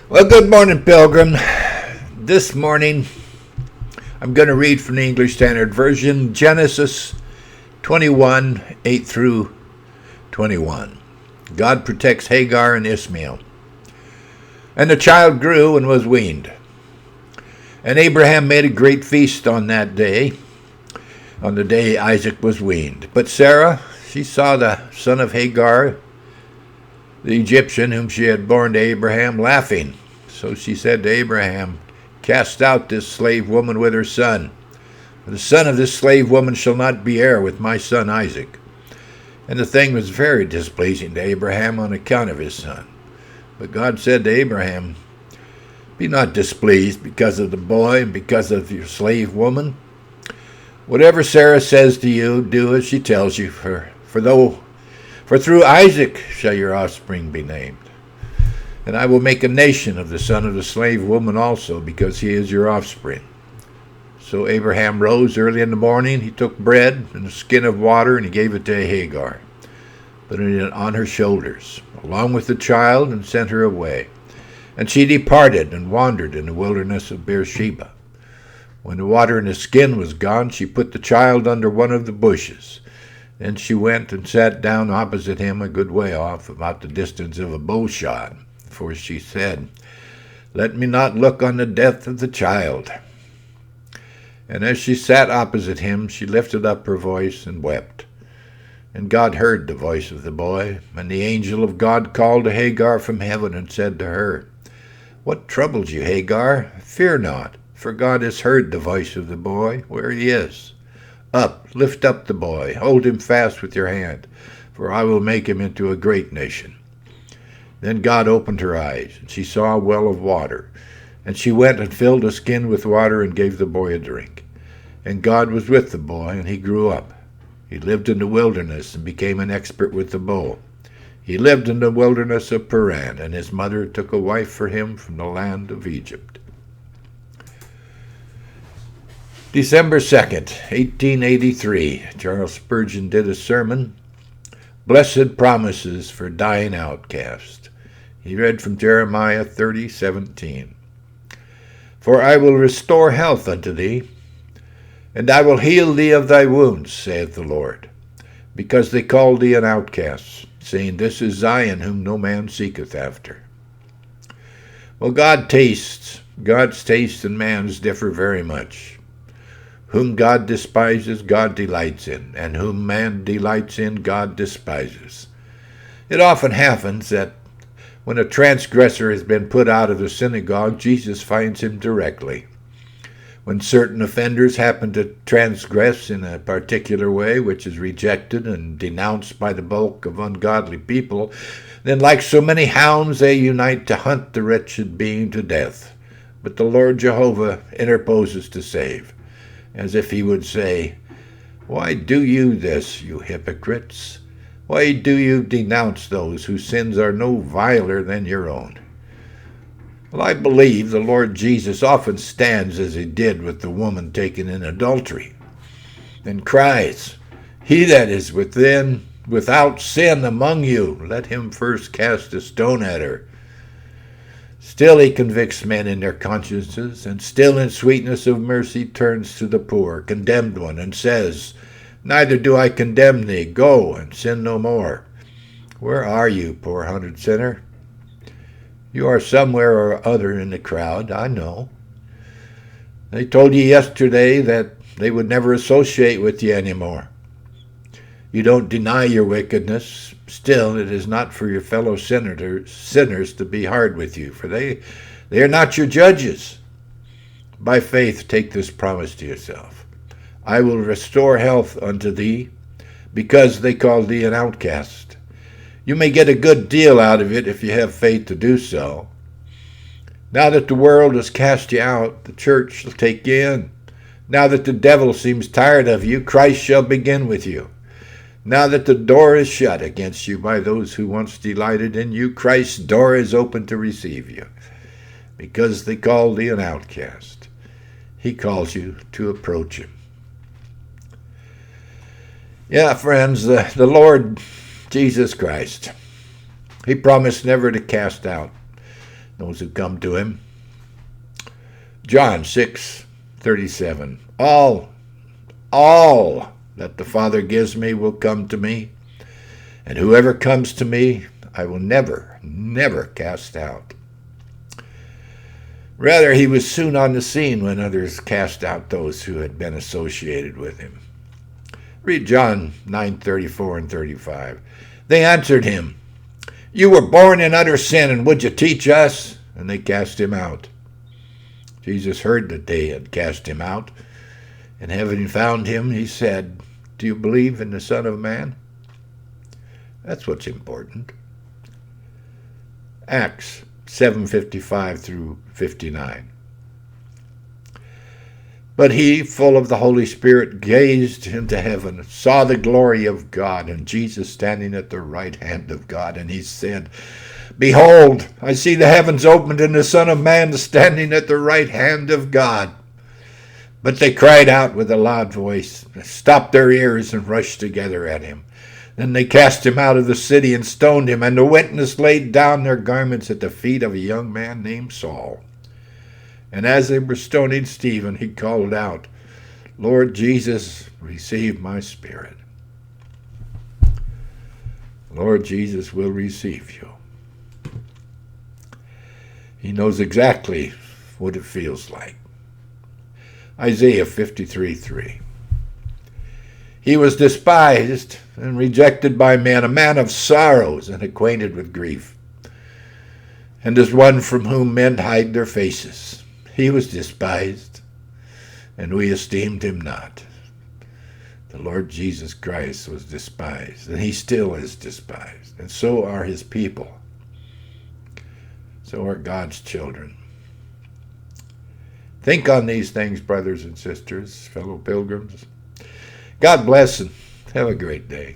Well, good morning, Pilgrim. This morning, I'm going to read from the English Standard Version, Genesis 21, 8 through 21. God protects Hagar and Ishmael. And the child grew and was weaned. And Abraham made a great feast on that day, on the day Isaac was weaned. But Sarah, she saw the son of Hagar, the Egyptian whom she had borne to Abraham, laughing. So she said to Abraham, "Cast out this slave woman with her son. For the son of this slave woman shall not be heir with my son Isaac." And the thing was very displeasing to Abraham on account of his son. But God said to Abraham, "Be not displeased because of the boy and because of your slave woman. Whatever Sarah says to you, do as she tells you, for through Isaac shall your offspring be named. And I will make a nation of the son of the slave woman also, because he is your offspring." So Abraham rose early in the morning. He took bread and a skin of water, and he gave it to Hagar, putting it on her shoulders, along with the child, and sent her away. And she departed and wandered in the wilderness of Beersheba. When the water in the skin was gone, she put the child under one of the bushes. Then she went and sat down opposite him a good way off, about the distance of a bow shot. For she said, "Let me not look on the death of the child." And as she sat opposite him, she lifted up her voice and wept. And God heard the voice of the boy. And the angel of God called to Hagar from heaven and said to her, "What troubles you, Hagar? Fear not, for God has heard the voice of the boy where he is. Up, lift up the boy, hold him fast with your hand, for I will make him into a great nation." Then God opened her eyes, and she saw a well of water. And she went and filled a skin with water and gave the boy a drink. And God was with the boy, and he grew up. He lived in the wilderness and became an expert with the bow. He lived in the wilderness of Paran, and his mother took a wife for him from the land of Egypt. December 2nd, 1883, Charles Spurgeon did a sermon, "Blessed Promises for Dying Outcast." He read from Jeremiah 30:17. "For I will restore health unto thee, and I will heal thee of thy wounds, saith the Lord, because they called thee an outcast, saying, This is Zion, whom no man seeketh after." Well, God's taste and man's differ very much. Whom God despises, God delights in, and whom man delights in, God despises. It often happens that when a transgressor has been put out of the synagogue, Jesus finds him directly. When certain offenders happen to transgress in a particular way, which is rejected and denounced by the bulk of ungodly people, then like so many hounds they unite to hunt the wretched being to death. But the Lord Jehovah interposes to save, as if he would say, "Why do you this, you hypocrites? Why do you denounce those whose sins are no viler than your own?" Well, I believe the Lord Jesus often stands as he did with the woman taken in adultery, and cries, "He that is without sin among you, let him first cast a stone at her." Still he convicts men in their consciences, and still in sweetness of mercy turns to the poor, condemned one, and says, "Neither do I condemn thee. Go and sin no more." Where are you, poor hunted sinner? You are somewhere or other in the crowd, I know. They told you yesterday that they would never associate with you anymore. You don't deny your wickedness. Still, it is not for your fellow sinners to be hard with you, for they are not your judges. By faith, take this promise to yourself: I will restore health unto thee, because they call thee an outcast. You may get a good deal out of it if you have faith to do so. Now that the world has cast you out, the church shall take you in. Now that the devil seems tired of you, Christ shall begin with you. Now that the door is shut against you by those who once delighted in you, Christ's door is open to receive you, because they call thee an outcast. He calls you to approach him. Yeah, friends, the Lord Jesus Christ, he promised never to cast out those who come to him. John 6:37. All that the Father gives me will come to me, and whoever comes to me, I will never cast out. Rather, he was soon on the scene when others cast out those who had been associated with him. Read John 9:34 and 35. They answered him, "You were born in utter sin, and would you teach us?" And they cast him out. Jesus heard that they had cast him out, and having found him, he said, "Do you believe in the Son of Man?" That's what's important. Acts 7:55 through 59. But he, full of the Holy Spirit, gazed into heaven, saw the glory of God, and Jesus standing at the right hand of God, and he said, "Behold, I see the heavens opened, and the Son of Man standing at the right hand of God." But they cried out with a loud voice, stopped their ears, and rushed together at him. Then they cast him out of the city and stoned him, and the witness laid down their garments at the feet of a young man named Saul. And as they were stoning Stephen, he called out, "Lord Jesus, receive my spirit." Lord Jesus will receive you. He knows exactly what it feels like. Isaiah 53:3. He was despised and rejected by men, a man of sorrows and acquainted with grief, and as one from whom men hide their faces. He was despised, and we esteemed him not. The Lord Jesus Christ was despised, and he still is despised, and so are his people. So are God's children. Think on these things, brothers and sisters, fellow pilgrims. God bless and have a great day.